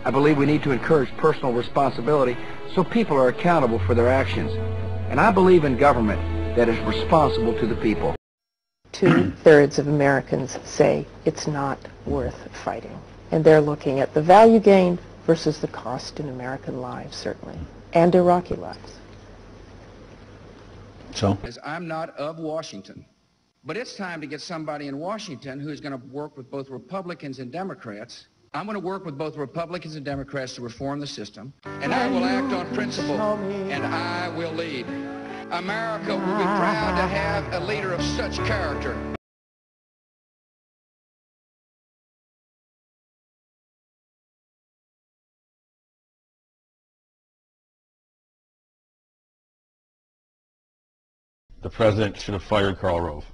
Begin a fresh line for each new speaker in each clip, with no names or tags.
I believe we need to encourage personal responsibility so people are accountable for their actions. And I believe in government that is responsible to the people.
2/3 of Americans say it's not worth fighting. And they're looking at the value gained versus the cost in American lives, certainly, and Iraqi lives.
So?
I'm not of Washington, but it's time to get somebody in Washington who's going to work with both Republicans and Democrats. I'm going to work with both Republicans and Democrats to reform the system, and I will act on principle, and I will lead. America will be proud to have a leader of such character.
The president should have fired Karl Rove.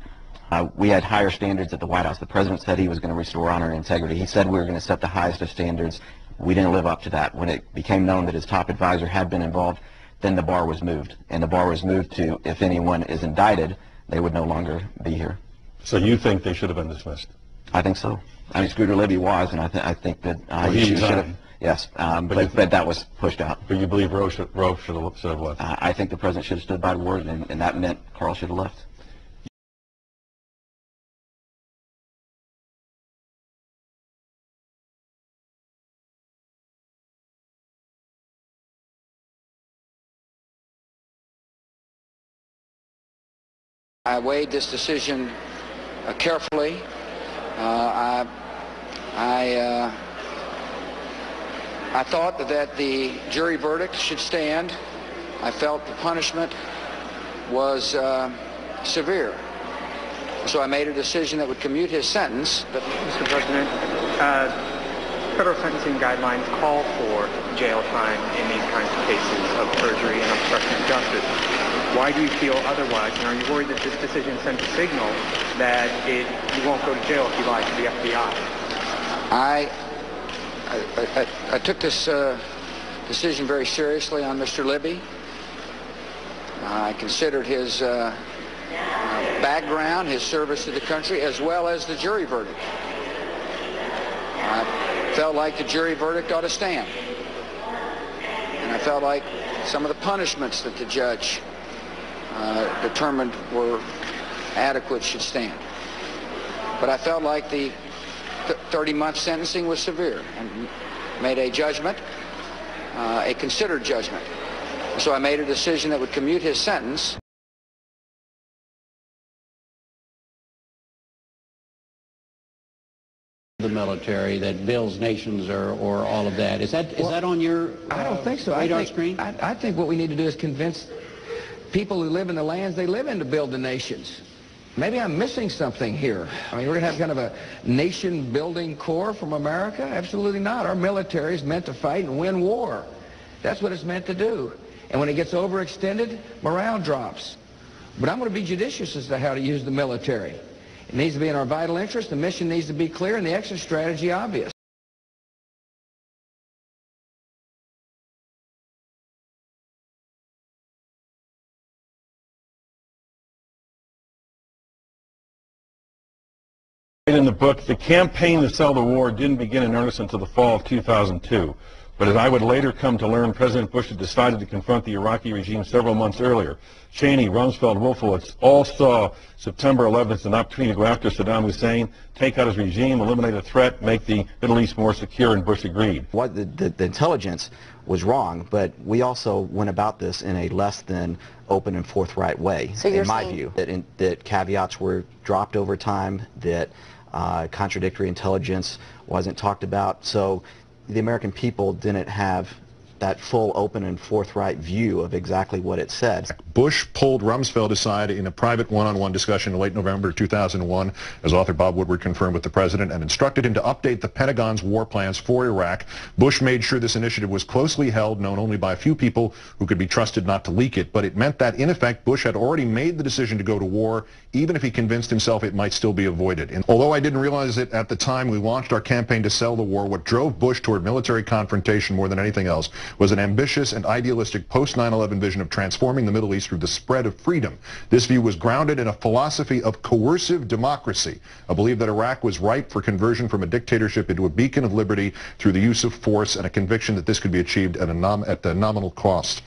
We had higher standards at the White House. The president said he was going to restore honor and integrity. He said we were going to set the highest of standards. We didn't live up to that. When it became known that his top advisor had been involved, then the bar was moved. And the bar was moved to, if anyone is indicted, they would no longer be here.
So you think they should have been dismissed?
I think so. I mean, Scooter Libby was, and I think that
he
should have. Yes, but that was pushed out.
But you believe Rove should have left?
I think the president should have stood by the word, and that meant Karl should have left.
I weighed this decision carefully. I thought that the jury verdict should stand. I felt the punishment was severe. So I made a decision that would commute his sentence. But
Mr. President, federal sentencing guidelines call for jail time in these kinds of cases of perjury and obstruction of justice. Why do you feel otherwise? And are you worried that this decision sends a signal that you won't go to jail if you lie to the FBI?
I took this decision very seriously on Mr. Libby. I considered his background, his service to the country, as well as the jury verdict. I felt like the jury verdict ought to stand. And I felt like some of the punishments that the judge determined were adequate should stand. But I felt like the 30-month sentencing was severe and made a judgment, a considered judgment. So I made a decision that would commute his sentence.
The military that builds nations or all of that. Is that on your
I don't think so.
radar screen?
I think what we need to do is convince people who live in the lands they live in to build the nations. Maybe I'm missing something here. I mean, we're going to have kind of a nation-building corps from America? Absolutely not. Our military is meant to fight and win war. That's what it's meant to do. And when it gets overextended, morale drops. But I'm going to be judicious as to how to use the military. It needs to be in our vital interest, the mission needs to be clear, and the exit strategy obvious.
In the book, the campaign to sell the war didn't begin in earnest until the fall of 2002. But as I would later come to learn, President Bush had decided to confront the Iraqi regime several months earlier. Cheney, Rumsfeld, Wolfowitz all saw September 11th as an opportunity to go after Saddam Hussein, take out his regime, eliminate a threat, make the Middle East more secure, and Bush agreed.
What the intelligence was wrong, but we also went about this in a less than open and forthright way,
so
in my view. That caveats were dropped over time, that contradictory intelligence wasn't talked about, so the American people didn't have that full, open, and forthright view of exactly what it said.
Bush pulled Rumsfeld aside in a private one-on-one discussion in late November 2001, as author Bob Woodward confirmed with the president, and instructed him to update the Pentagon's war plans for Iraq. Bush made sure this initiative was closely held, known only by a few people who could be trusted not to leak it, but it meant that, in effect, Bush had already made the decision to go to war, even if he convinced himself it might still be avoided. And although I didn't realize it at the time we launched our campaign to sell the war, what drove Bush toward military confrontation more than anything else was an ambitious and idealistic post-9/11 vision of transforming the Middle East through the spread of freedom. This view was grounded in a philosophy of coercive democracy, a belief that Iraq was ripe for conversion from a dictatorship into a beacon of liberty through the use of force, and a conviction that this could be achieved at a nominal cost.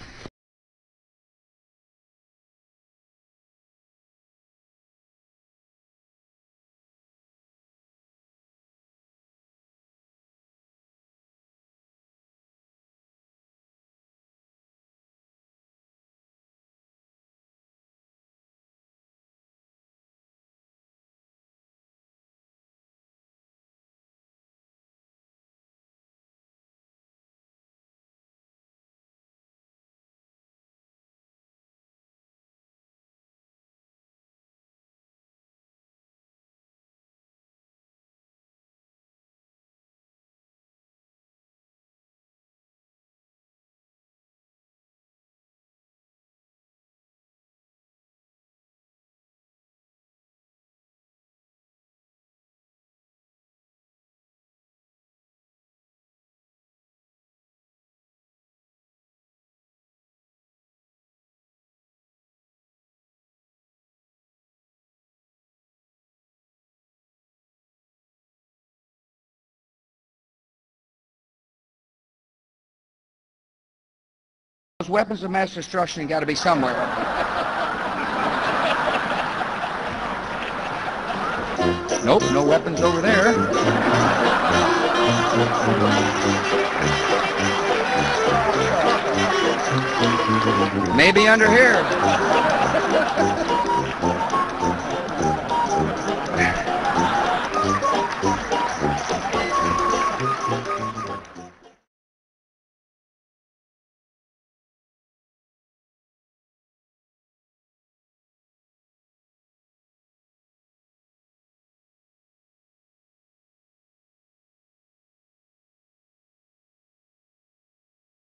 Those weapons of mass destruction got to be somewhere. Nope, no weapons over there. Maybe under here.